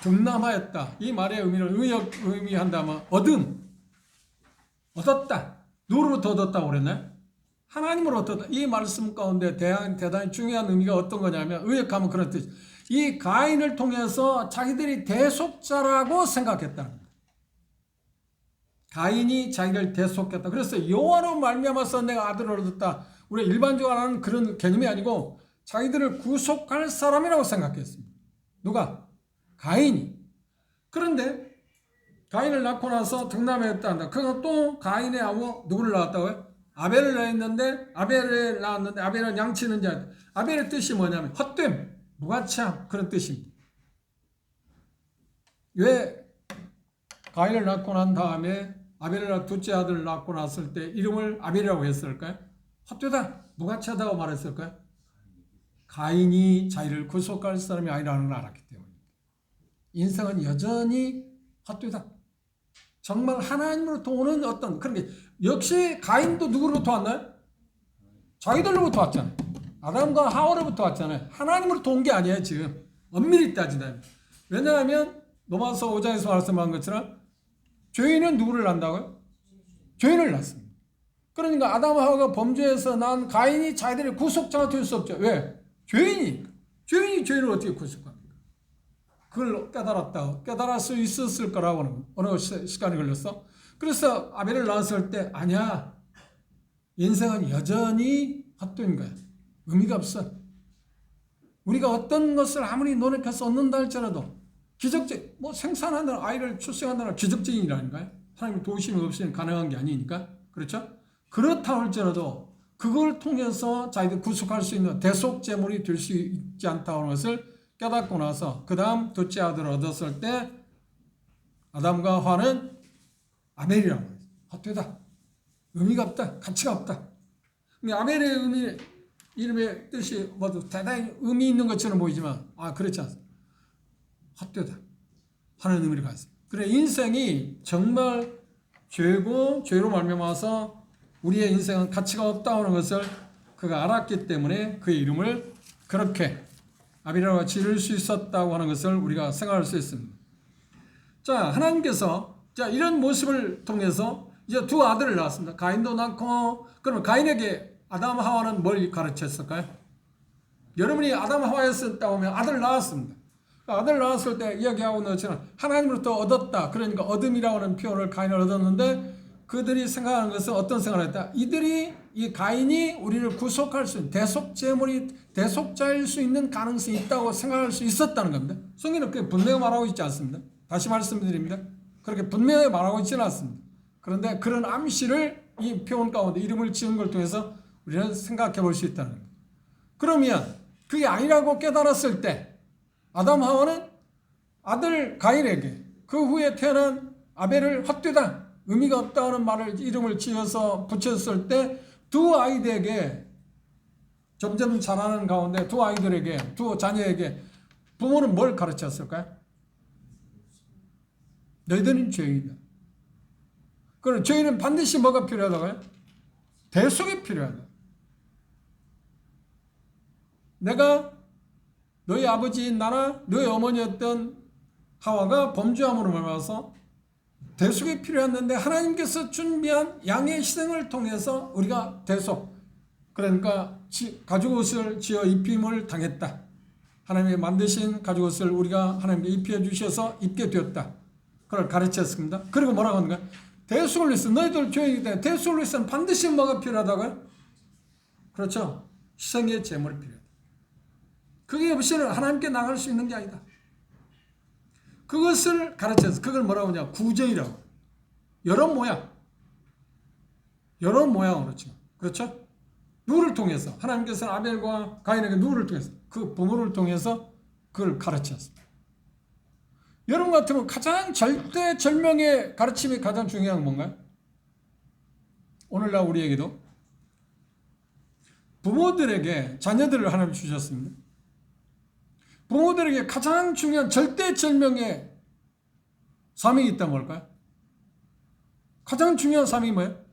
득남하였다. 이 말의 의미를 의미한다면 얻었다. 누구로부터 얻었다고 그랬나요? 하나님으로 얻었다. 이 말씀 가운데 대단히 중요한 의미가 어떤 거냐면 의역하면 그런 뜻. 이 가인을 통해서 자기들이 대속자라고 생각했다는 거예요. 가인이 자기를 대속했다. 그래서 여호와로 말미암아서 내가 아들을 얻었다. 우리가 일반적으로 하는 그런 개념이 아니고 자기들을 구속할 사람이라고 생각했습니다. 누가? 가인이. 그런데 가인을 낳고 나서 득남했다 한다. 그가 또 가인의 아우 누구를 낳았다고요? 아벨을 낳았는데 아벨은 양치는 자. 아벨의 뜻이 뭐냐면 헛됨, 무가치함 그런 뜻입니다. 왜 가인을 낳고 난 다음에 아벨을 둘째 아들을 낳고 났을 때 이름을 아벨이라고 했을까요? 헛되다, 무가치하다고 말했을까요? 가인이 자기를 구속할 사람이 아니라는 걸 알았기 때문입니다. 인생은 여전히 헛되다. 정말 하나님으로부터 오는 어떤 그런 게 역시 가인도 누구로부터 왔나요? 자기들로부터 왔잖아요. 아담과 하와로부터 왔잖아요. 하나님으로부터 온 게 아니에요. 지금 엄밀히 따지면. 왜냐하면 로마서 5장에서 말씀한 것처럼 죄인은 누구를 낳는다고요? 죄인을 낳습니다. 그러니까 아담 하와가 범죄해서 난 가인이 자기들의 구속자가 될 수 없죠. 왜? 죄인이 죄인을 어떻게 구속합니까? 그걸 깨달을 수 있었을 거라고는 어느 시간이 걸렸어. 그래서 아벨을 낳았을 때 아니야. 인생은 여전히 헛된 거야. 의미가 없어. 우리가 어떤 것을 아무리 노력해서 얻는다 할지라도 기적적, 생산한다는 아이를 출생한다는 기적적인 일 아닌가요? 하나님의 도우심이 없이는 가능한 게 아니니까. 그렇죠? 그렇다 할지라도 그걸 통해서 자기들 구속할 수 있는 대속제물이 될 수 있지 않다는 것을 깨닫고 나서 그 다음 둘째 아들을 얻었을 때 아담과 하와는 아벨이라고 해요. 헛되다. 의미가 없다. 가치가 없다. 아벨의 이름의 뜻이 모두 대단히 의미 있는 것처럼 보이지만 그렇지 않습니다. 헛되다 하는 의미를 가졌습니다. 그래 인생이 정말 죄로 말미암아서 우리의 인생은 가치가 없다는 것을 그가 알았기 때문에 그의 이름을 그렇게 아벨이라고 지을 수 있었다고 하는 것을 우리가 생각할 수 있습니다. 자, 하나님께서 이런 모습을 통해서 이제 두 아들을 낳았습니다. 가인도 낳고, 그러면 가인에게 아담 하와는 뭘 가르쳤을까요? 여러분이 아담 하와였었다고 하면 아들을 낳았습니다. 아들을 낳았을 때 이야기하고 있는 것처럼 하나님으로부터 얻었다. 그러니까 얻음이라고 하는 표현을 가인을 얻었는데 그들이 생각하는 것은 어떤 생각을 했다? 이 가인이 우리를 구속할 수 있는 대속자일 수 있는 가능성이 있다고 생각할 수 있었다는 겁니다. 성경은 그렇게 분명히 말하고 있지 않습니다. 다시 말씀드립니다. 그렇게 분명히 말하고 있지는 않습니다. 그런데 그런 암시를 이 표현 가운데 이름을 지은 걸 통해서 우리는 생각해 볼 수 있다는 겁니다. 그러면 그게 아니라고 깨달았을 때 아담 하와는 아들 가인에게 그 후에 태어난 아벨을 헛되다, 의미가 없다는 말을 이름을 지어서 붙였을 때 두 아이들에게 점점 자라는 가운데 두 자녀에게 부모는 뭘 가르쳤을까요? 너희들은 죄인이다. 그럼 죄인은 반드시 뭐가 필요하다고요? 대속이 필요하다. 내가 너희 아버지인 나나 너희 어머니였던 하와가 범죄함으로 말미암아서 대속이 필요했는데 하나님께서 준비한 양의 희생을 통해서 우리가 대속, 그러니까 가죽옷을 지어 입힘을 당했다. 하나님이 만드신 가죽옷을 우리가 하나님께 입혀 주셔서 입게 되었다. 그걸 가르쳤습니다. 그리고 뭐라고 하는가? 대속을 위해서, 너희들 죄인이기 때문에 대속을 위해서는 반드시 뭐가 필요하다고요? 그렇죠. 희생의 제물이 필요하다. 그게 없이는 하나님께 나갈 수 있는 게 아니다. 그것을 가르쳐서 그걸 뭐라고 하냐? 구제이라고. 여러 모양으로 지금. 그렇죠? 누구를 통해서? 하나님께서는 아벨과 가인에게 누구를 통해서? 그 부모를 통해서 그걸 가르쳤습니다. 여러분 같으면 가장 절대절명의 가르침이 가장 중요한 건 뭔가요? 오늘날 우리에게도 부모들에게 자녀들을 하나님 주셨습니다. 부모들에게 가장 중요한 절대절명의 사명이 있다면 뭘까요? 가장 중요한 사명이 뭐예요?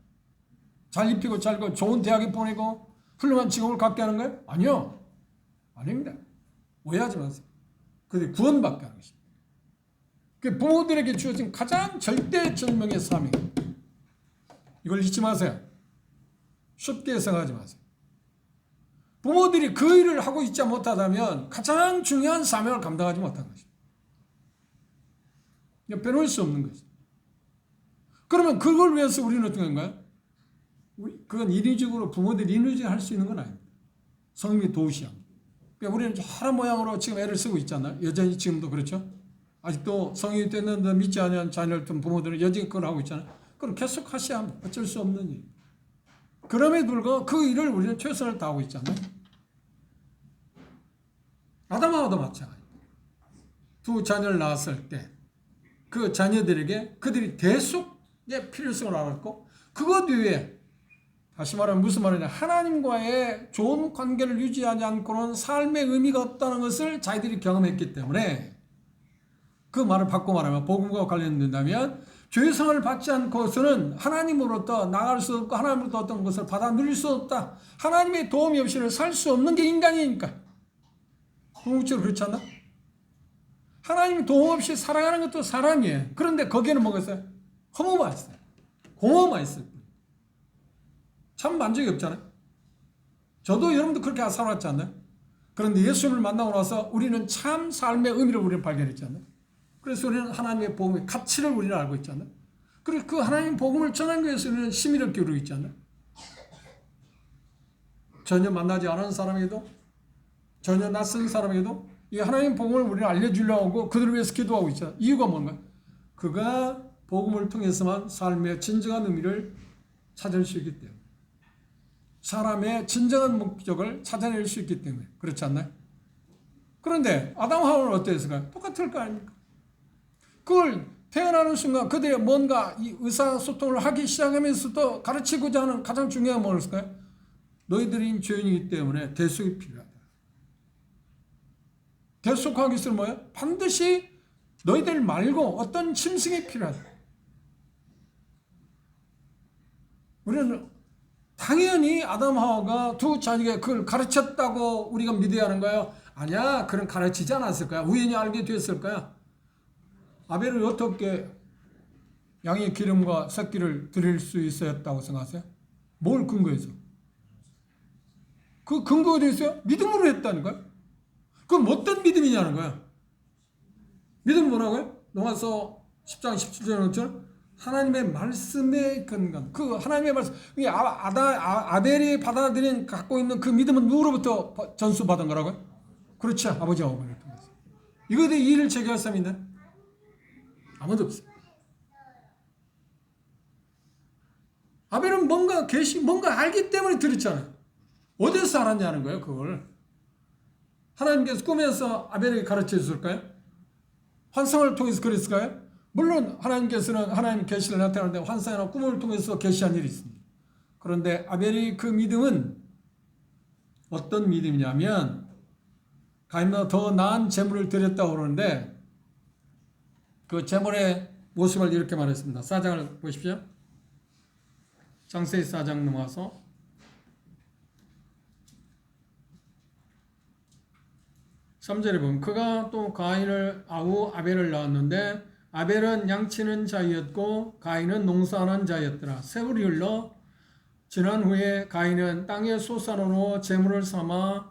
잘 입히고 잘고 좋은 대학에 보내고 훌륭한 직업을 갖게 하는 거예요? 아니요. 아닙니다. 오해하지 마세요. 그게 구원받게 하는 것입니다. 그 부모들에게 주어진 가장 절대절명의 사명. 이걸 잊지 마세요. 쉽게 해석하지 마세요. 부모들이 그 일을 하고 있지 못하다면 가장 중요한 사명을 감당하지 못한 것입니다. 빼놓을 수 없는 것입니다. 그러면 그걸 위해서 우리는 어떻게 한가요? 그건 인위적으로 부모들이 인위적으로 할 수 있는 건 아닙니다. 성령이 도우셔야 합니다. 그러니까 우리는 여러 모양으로 지금 애를 쓰고 있잖아요. 여전히 지금도 그렇죠. 아직도 성인이 됐는데 믿지 않은 자녀를 둔 부모들은 여전히 그걸 하고 있잖아요. 그럼 계속 하셔야 합니다. 어쩔 수 없는 일. 그럼에도 불구하고 그 일을 우리는 최선을 다하고 있잖아요. 아담하고도 마찬가지입니다. 두 자녀를 낳았을 때 그 자녀들에게 그들이 대속의 필요성을 알았고, 그것 위에 다시 말하면 무슨 말이냐, 하나님과의 좋은 관계를 유지하지 않고는 삶의 의미가 없다는 것을 자기들이 경험했기 때문에, 그 말을 바꿔 말하면 복음과 관련된다면 죄성을 받지 않고서는 하나님으로부터 나갈 수 없고 하나님으로부터 어떤 것을 받아 누릴 수 없다. 하나님의 도움이 없이는 살 수 없는 게 인간이니까. 궁극적으로 그렇지 않나? 하나님의 도움 없이 살아가는 것도 사람이에요. 그런데 거기에는 뭐가 있어요? 허무가 있어요. 공허가 있어요. 참 만족이 없잖아요. 저도 여러분도 그렇게 살아왔지 않나요? 그런데 예수님을 만나고 나서 우리는 참 삶의 의미를 우리는 발견했잖아요. 그래서 우리는 하나님의 복음의 가치를 우리는 알고 있잖아요. 그리고 그 하나님의 복음을 전하기 위해서 우리는 심의를 기울이고 있잖아요. 전혀 만나지 않은 사람에게도, 전혀 낯선 사람에게도 이 하나님 복음을 우리는 알려주려고 하고 그들을 위해서 기도하고 있잖아요. 이유가 뭔가? 그가 복음을 통해서만 삶의 진정한 의미를 찾을 수 있기 때문에, 사람의 진정한 목적을 찾아낼 수 있기 때문에. 그렇지 않나요? 그런데 아담 하와는 어땠을까요? 똑같을 거 아닙니까? 그걸 태어나는 순간 그들이 뭔가 이 의사소통을 하기 시작하면서도 가르치고자 하는 가장 중요한 건 뭐였을까요? 너희들이 죄인이기 때문에 대속이 필요하다. 대속하기 위해서는 뭐예요? 반드시 너희들 말고 어떤 짐승이 필요하다. 우리는 당연히 아담 하와가 두 자녀에게 그걸 가르쳤다고 우리가 믿어야 하는 거예요? 아니야, 그런 가르치지 않았을 거야. 우연히 알게 됐을 거야. 아벨을 어떻게 양의 기름과 새끼를 드릴 수 있었다고 생각하세요? 뭘 근거해서? 그 근거가 어디 있어요? 믿음으로 했다는 거야. 그럼 어떤 믿음이냐는 거야. 믿음은 뭐라고요? 로마서 10장 17절처럼 하나님의 말씀에 근간, 그 하나님의 말씀, 아벨이 받아들인 갖고 있는 그 믿음은 누구로부터 전수받은 거라고요? 그렇지, 아버지 어머니를 통해서. 이거에 대해 이의를 제기할 사람이 있나요? 아무도 없어요. 아벨은 뭔가 알기 때문에 들었잖아요. 어디서 알았냐는 거예요, 그걸. 하나님께서 꿈에서 아벨에게 가르쳐 줬을까요? 환상을 통해서 그랬을까요? 물론 하나님께서는 하나님 계시를 나타내는데 환상이나 꿈을 통해서 계시한 일이 있습니다. 그런데 아벨의 그 믿음은 어떤 믿음이냐면, 가인보다 더 나은 제물을 드렸다고 그러는데, 그 제물의 모습을 이렇게 말했습니다. 4장을 보십시오. 창세기 4장 넘어가서 3절에 보면, 그가 또 가인을 아우 아벨을 낳았는데 아벨은 양치는 자였고 가인은 농사하는 자였더라. 세월이 흘러 지난 후에 가인은 땅의 소산으로 제물을 삼아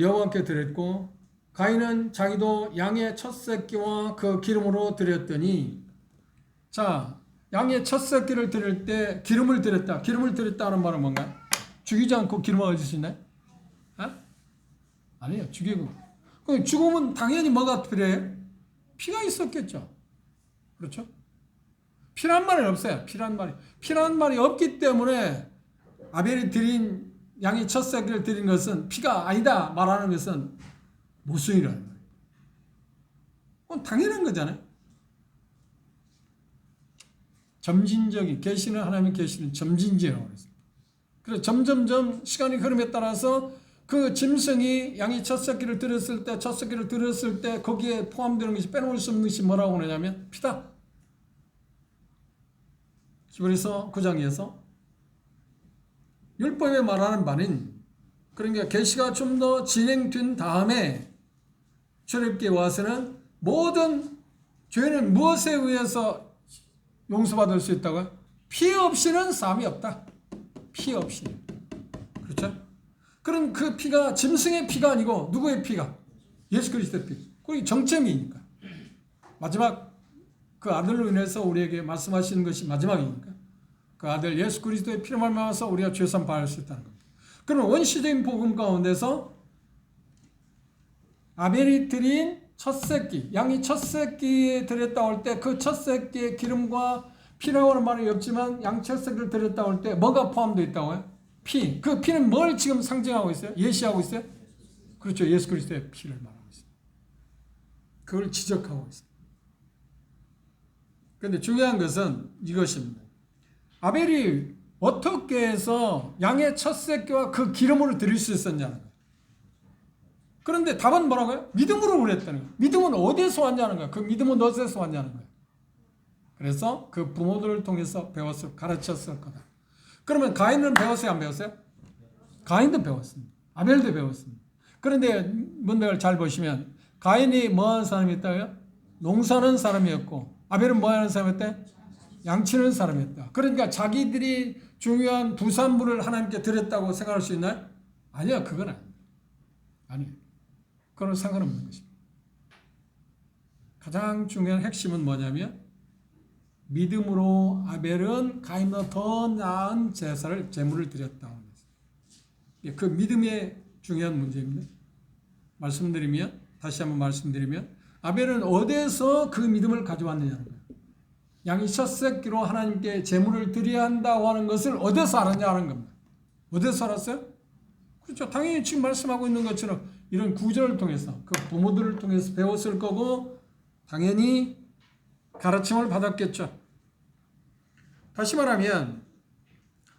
여호와께 드렸고 가인은 자기도 양의 첫 새끼와 그 기름으로 드렸더니 자 양의 첫 새끼를 드릴 때 기름을 드렸다. 기름을 드렸다는 말은 뭔가? 죽이지 않고 기름을 얻을 수 있나요? 아니에요. 죽이고. 죽으면 당연히 뭐가 필요해요? 피가 있었겠죠. 그렇죠? 피란 말이 없어요. 피란 말이 없기 때문에 아벨이 드린 양의 첫 새끼를 드린 것은 피가 아니다 말하는 것은 모순이라는 거예요. 그건 당연한 거잖아요. 점진적인 계시는 하나님의 계시는 점진적이라고 했습니다. 그래서 점점점 시간이 흐름에 따라서 그 짐승이 양이 첫 새끼를 들었을 때 거기에 포함되는 것이 빼놓을 수 없는 것이 뭐라고 하냐면 피다. 히브리서 9장에서 율법에 말하는 바는 그러니까 계시가 좀 더 진행된 다음에 출애굽기에 와서는 모든 죄는 무엇에 의해서 용서받을 수 있다고요? 피 없이는 사함이 없다. 피 없이. 그렇죠? 그럼 그 피가 짐승의 피가 아니고 누구의 피가? 예수 그리스도의 피. 그게 정점이니까. 마지막 그 아들로 인해서 우리에게 말씀하시는 것이 마지막이니까. 그 아들 예수 그리스도의 피로 말미암아서 우리가 죄사함 받을 수 있다는 겁니다. 그럼 원시적인 복음 가운데서 아벨이 드린 첫 새끼, 양이 첫 새끼에 드렸다 할 때 그 첫 새끼의 기름과 피라고 하는 말이 없지만 양 첫 새끼를 드렸다 할 때 뭐가 포함되어 있다고요? 피. 그 피는 뭘 지금 상징하고 있어요? 예시하고 있어요? 그렇죠. 예수 그리스도의 피를 말하고 있어요. 그걸 지적하고 있어요. 그런데 중요한 것은 이것입니다. 아벨이 어떻게 해서 양의 첫 새끼와 그 기름으로 드릴 수 있었냐는 거예요. 그런데 답은 뭐라고요? 믿음으로 그랬다는 거예요. 믿음은 어디에서 왔냐는 거예요. 그 믿음은 어디에서 왔냐는 거예요. 그래서 그 부모들을 통해서 가르쳤을 거다. 그러면 가인은 배웠어요? 안 배웠어요? 가인도 배웠습니다. 아벨도 배웠습니다. 그런데 문맥을 잘 보시면 가인이 뭐하는 사람이었다고요? 농사하는 사람이었고 아벨은 뭐하는 사람이었대? 양치는 사람이었다. 그러니까 자기들이 중요한 부산물을 하나님께 드렸다고 생각할 수 있나요? 아니요. 그건 아닙니다. 아니에요. 그건 상관없는 것입니다. 가장 중요한 핵심은 뭐냐면 믿음으로 아벨은 가인보다 더 나은 제물을 드렸다고 합니다. 그 믿음의 중요한 문제입니다. 다시 한번 말씀드리면 아벨은 어디서 그 믿음을 가져왔느냐는 거예요. 양이 첫 새끼로 하나님께 제물을 드려야 한다고 하는 것을 어디서 알았냐는 겁니다. 어디서 알았어요? 그렇죠. 당연히 지금 말씀하고 있는 것처럼 이런 구절을 통해서 그 부모들을 통해서 배웠을 거고 당연히 가르침을 받았겠죠. 다시 말하면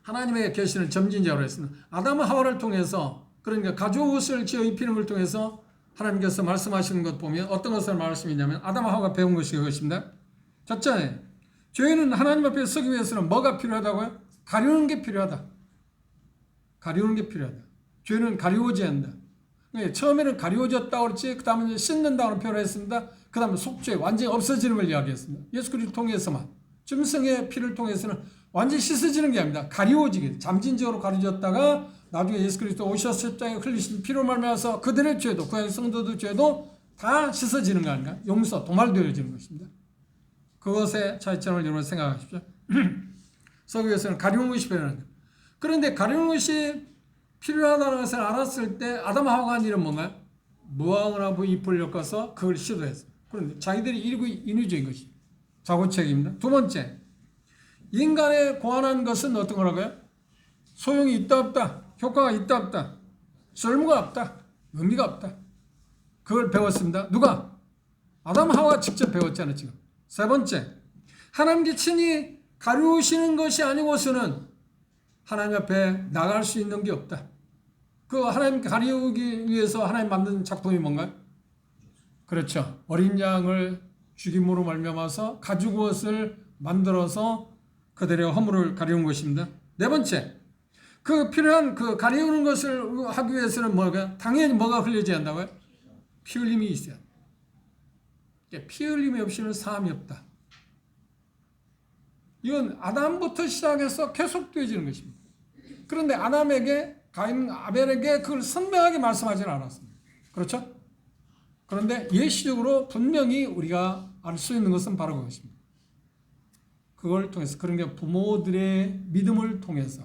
하나님의 계시는 점진적으로 했습니다. 아담 하와를 통해서 그러니까 가죽옷을 지어 입히는 걸 통해서 하나님께서 말씀하시는 것 보면 어떤 것을 말씀이냐면 아담 하와가 배운 것이 그것입니다. 첫째, 죄인은 하나님 앞에 서기 위해서는 뭐가 필요하다고요? 가리우는 게 필요하다. 가리우는 게 필요하다. 죄는 가리워져야 한다. 처음에는 가리워졌다고 그랬지 그 다음에 씻는다고 표현을 했습니다. 그 다음에 속죄 완전히 없어지는 걸 이야기했습니다. 예수 그리스도를 통해서만 짐승의 피를 통해서는 완전히 씻어지는 게 아닙니다. 가리워지게 잠진적으로 가려졌다가 나중에 예수 그리스도 오셔서 십자가에 흘리신 피로 말미암아서 그들의 죄도 구약의 성도들 죄도 다 씻어지는 거 아닌가? 용서, 도말되어지는 것입니다. 그것의 차이점을 여러분 생각하십시오. 서기 위해서는 가리우는 것이 필요합니다. 그런데 가리우는 것이 필요하다는 것을 알았을 때 아담 하와가 한 일은 뭔가요? 무화과나무 잎을 엮어서 그걸 시도했어요. 그런데 자기들이 인위적인 것이 자고책입니다. 두 번째, 인간의 고안한 것은 어떤 거라고요? 소용이 있다 없다, 효과가 있다 없다, 쓸모가 없다, 의미가 없다. 그걸 배웠습니다. 누가? 아담 하와가 직접 배웠잖아요. 지금. 세 번째, 하나님께 친히 가르우시는 것이 아니고서는 하나님 앞에 나갈 수 있는 게 없다. 그 하나님 가리우기 위해서 하나님 만든 작품이 뭔가요? 그렇죠. 어린 양을 죽임으로 말미암아서 가죽옷을 만들어서 그들의 허물을 가리운 것입니다. 네 번째, 그 필요한 그 가리우는 것을 하기 위해서는 뭐가 당연히 뭐가 흘려져야 한다고요? 피 흘림이 있어야. 피 흘림이 없이는 사함이 없다. 이건 아담부터 시작해서 계속되어지는 것입니다. 그런데 가인 아벨에게 그걸 선명하게 말씀하지는 않았습니다. 그렇죠? 그런데 예시적으로 분명히 우리가 알 수 있는 것은 바로 그것입니다. 그걸 통해서, 그런 게 부모들의 믿음을 통해서.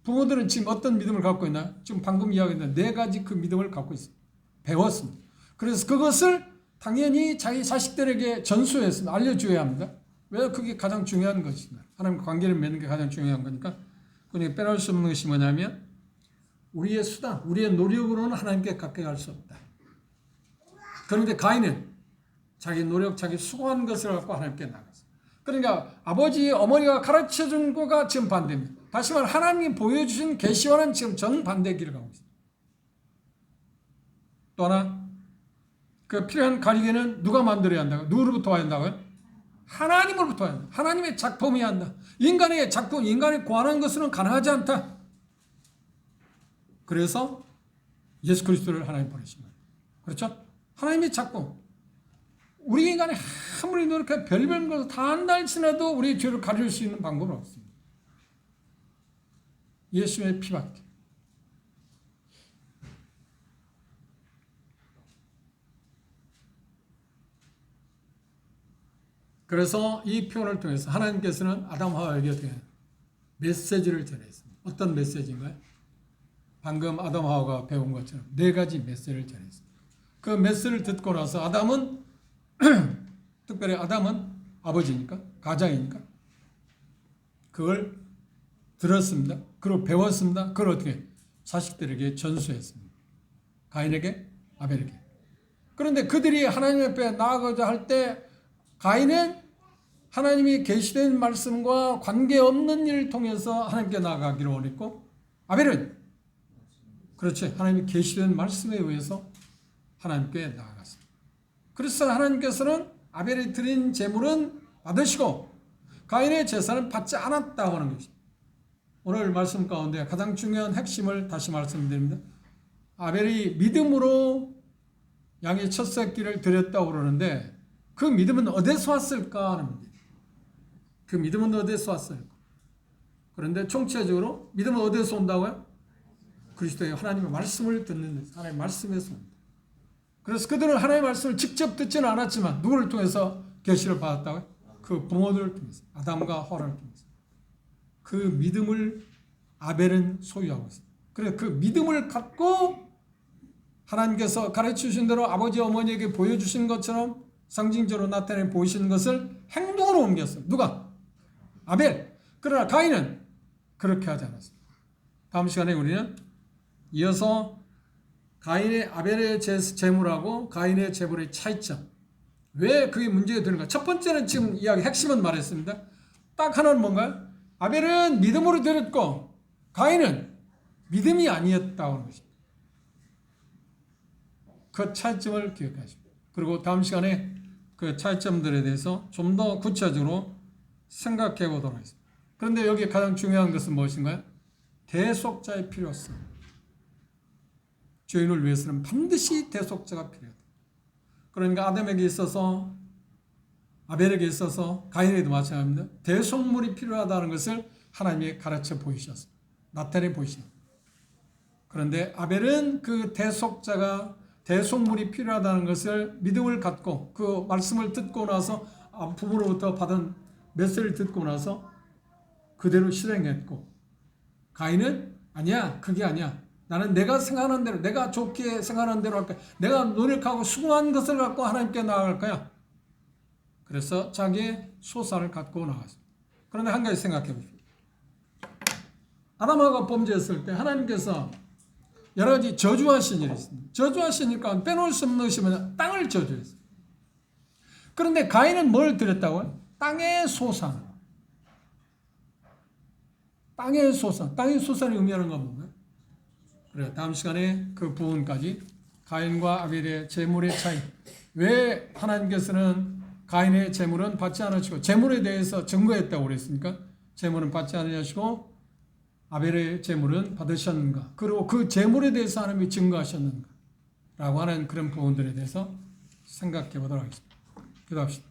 부모들은 지금 어떤 믿음을 갖고 있나? 지금 방금 이야기했던 4가지 그 믿음을 갖고 있습니다. 배웠습니다. 그래서 그것을 당연히 자기 자식들에게 전수했습니다. 알려줘야 합니다. 왜? 그게 가장 중요한 것입니다. 하나님과 관계를 맺는 게 가장 중요한 거니까. 그러니까 빼놓을 수 없는 것이 뭐냐면 우리의 수단, 우리의 노력으로는 하나님께 가까이 갈 수 없다. 그런데 가인은 자기 노력, 자기 수고한 것을 갖고 하나님께 나갔어요. 그러니까 아버지, 어머니가 가르쳐준 거가 지금 반대입니다. 다시 말해 하나님이 보여주신 계시와는 지금 정반대 길을 가고 있습니다. 또 하나, 그 필요한 가리개는 누가 만들어야 한다고? 누구로부터 와야 한다고요? 하나님으로부터 와야 한다. 하나님의 작품이어야 한다. 인간의 작품, 인간이 구하는 것으로는 가능하지 않다. 그래서 예수 그리스도를 하나님 보내신 거예요. 그렇죠? 하나님의 작품. 우리 인간이 아무리 노력해 별별 것을 다 한다 할지라도 우리의 죄를 가릴 수 있는 방법은 없습니다. 예수의 피밖에. 그래서 이 표현을 통해서 하나님께서는 아담 하와에게 어떻게 메시지를 전했습니다. 어떤 메시지인가요? 방금 아담 하와가 배운 것처럼 4가지 메시지를 전했습니다. 그 메시지를 듣고 나서 아담은 특별히 아담은 아버지니까, 가장이니까 그걸 들었습니다. 그걸 배웠습니다. 그걸 어떻게 자식들에게 전수했습니다. 가인에게, 아벨에게. 그런데 그들이 하나님 앞에 나아가자 할 때 가인은 하나님이 계시된 말씀과 관계없는 일을 통해서 하나님께 나아가기를 원했고, 아벨은 그렇지, 하나님이 계시된 말씀에 의해서 하나님께 나아갔습니다. 그래서 하나님께서는 아벨이 드린 제물은 받으시고 가인의 제사는 받지 않았다고 하는 것입니다. 오늘 말씀 가운데 가장 중요한 핵심을 다시 말씀드립니다. 아벨이 믿음으로 양의 첫 새끼를 드렸다고 그러는데 그 믿음은 어디서 왔을까 하는 문제. 그 믿음은 어디서 왔어요? 그런데 총체적으로 믿음은 어디서 온다고요? 그리스도의 하나님의 말씀을 듣는 데서, 하나님의 말씀에서 옵니다. 그래서 그들은 하나님의 말씀을 직접 듣지는 않았지만 누구를 통해서 계시를 받았다고요? 그 부모들을 통해서, 아담과 하와를 통해서. 그 믿음을 아벨은 소유하고 있습니다. 그래서 그 믿음을 갖고 하나님께서 가르쳐주신 대로 아버지 어머니에게 보여주신 것처럼 상징적으로 나타내 보이신 것을 행동으로 옮겼어요. 누가? 아벨. 그러나 가인은 그렇게 하지 않았습니다. 다음 시간에 우리는 이어서 가인의 아벨의 제물하고 가인의 제물의 차이점, 왜 그게 문제가 되는가. 첫 번째는 지금 이야기 핵심은 말했습니다. 딱 하나는 뭔가요? 아벨은 믿음으로 드렸고 가인은 믿음이 아니었다고 하는 것입니다. 그 차이점을 기억하십시오. 그리고 다음 시간에 그 차이점들에 대해서 좀 더 구체적으로 생각해 보도록 하겠습니다. 그런데 여기 가장 중요한 것은 무엇인가요? 대속자의 필요성. 죄인을 위해서는 반드시 대속자가 필요하다. 그러니까 아담에게 있어서, 아벨에게 있어서, 가인에게도 마찬가지입니다. 대속물이 필요하다는 것을 하나님이 가르쳐 보이셨습니다. 나타내 보이십니다. 그런데 아벨은 그 대속물이 필요하다는 것을 믿음을 갖고 그 말씀을 듣고 나서 부모로부터 받은 메시지를 듣고 나서 그대로 실행했고, 가인은 아니야, 그게 아니야. 나는 내가 생각하는 대로, 내가 좋게 생각하는 대로 할 거야. 내가 노력하고 수고한 것을 갖고 하나님께 나아갈 거야. 그래서 자기의 소사를 갖고 나갔습니다. 그런데 한 가지 생각해 보십시오. 아담하고 범죄했을 때 하나님께서 여러 가지 저주하신 일이 있습니다. 저주하신 일 가운데 빼놓을 수 없는 것이 뭐냐? 땅을 저주했어요. 그런데 가인은 뭘 드렸다고요? 땅의 소산. 땅의 소산. 땅의 소산이 의미하는 건 뭔가요? 그래, 다음 시간에 그 부분까지 가인과 아벨의 제물의 차이. 왜 하나님께서는 가인의 제물은 받지 않으시고 제물에 대해서 증거했다고 그랬습니까? 제물은 받지 않으시고 아벨의 제물은 받으셨는가? 그리고 그 제물에 대해서 하나님이 증거하셨는가? 라고 하는 그런 부분들에 대해서 생각해 보도록 하겠습니다. 기도합시다.